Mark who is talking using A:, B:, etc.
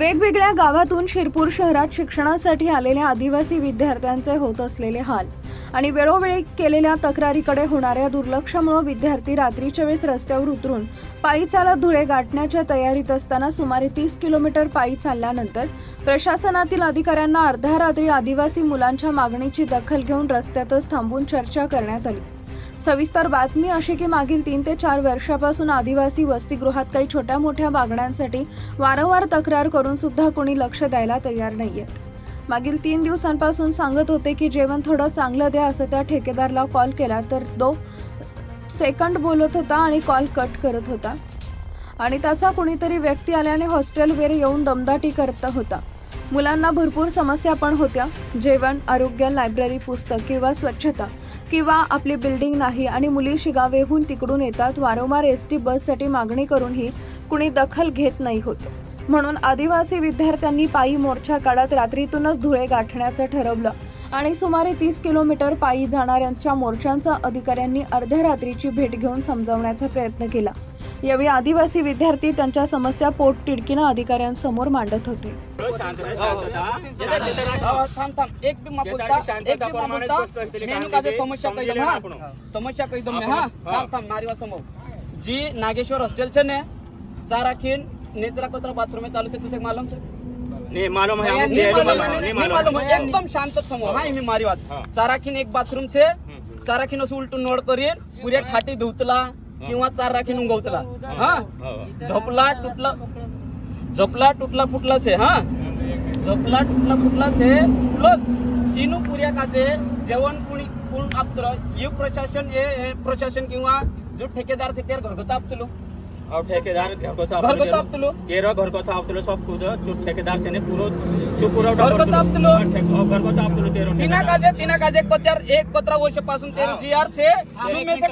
A: वेगवेगळ्या गावातून शिरपूर शहरात शिक्षणासाठी आलेल्या आदिवासी विद्यार्थ्यांचे होत असलेले हाल आणि वेळोवेळी केलेल्या तक्रारीकडे होणाऱ्या दुर्लक्षामुळे विद्यार्थी रात्रीच्या वेळेस रस्त्यावर उतरून पायी चालत धुळे गाठण्याच्या तयारीत असताना सुमारे 30 किलोमीटर पायी चालल्यानंतर प्रशासनातील अधिकाऱ्यांना अर्ध्या रात्री आदिवासी मुलांच्या मागणीची दखल घेऊन रस्त्यातच थांबून चर्चा करण्यात आली। सविस्तर बातमी अशी की मागील 3 ते 4 वर्षापासून आदिवासी वसतिगृहात काही छोट्या मोठ्या मागण्यांसाठी वारंवार तक्रार करून सुद्धा कोणी लक्ष द्यायला तयार नाहीये। मागील 3 दिवसांपासून सांगत होते की जेवण थोडं चांगलं द्या असं त्या ठेकेदारला कॉल केला तर 2 सेकंद बोलत होता आणि कॉल कट करत होता आणि त्याचा कोणीतरी व्यक्ती आल्याने हॉस्टेलवर येऊन दमदाटी करत होता। मुलांना भरपूर समस्या पण होत्या, जेवण, आरोग्य, लायब्ररी, पुस्तक किंवा स्वच्छता किंवा आपली बिल्डिंग नाही आणि मुली शिगावेहून तिकडून येतात। वारंवार एसटी बससाठी मागणी करूनही कुणी दखल घेत नाही होतं। म्हणून आदिवासी विद्यार्थ्यांनी पायी मोर्चा काढत रात्रीतूनच धुळे गाठण्याचं ठरवलं आणि सुमारे 30 किलोमीटर पायी जाणाऱ्यांच्या मोर्चांचा अधिकाऱ्यांनी अर्ध्या रात्रीची भेट घेऊन समजावण्याचा प्रयत्न केला। यावेळी आदिवासी विद्यार्थी त्यांच्या समस्या पोटतिडकीने अधिकाऱ्यांसमोर मांडत होते।
B: जी नागेश्वर हॉस्टेल से ने चाराखीन नेचरा कोतरा बाथरूम में चालू से तुझे मालूम छे? नहीं मालूम है, नहीं मालूम है। एकदम शांत समूह हां मी मारी बात चाराखीन एक बाथरूम से चाराखीन असं उलटून नोड करीन पुऱ्या खाटी धुतला किंवा चाराखीन उंगवतला हां झोपला तुटला फुटला छे हां झोपला तुटला फुटला छे प्लस तीनू पुऱ्या काचे जेवण कुणी कोण आपतर यू प्रशासन किंवा जो ठेकेदार से तेर घरगुती आपतलो और ठेकेदार घरगुती आपतलो तेरा घरगुती आपतलो सब खुद जो ठेकेदार से ने पूरा जो पूरा घरगुती आपतलो तेरा तीना काजे कोतर एक 15 वर्षापासून तेरा जीआर छे में से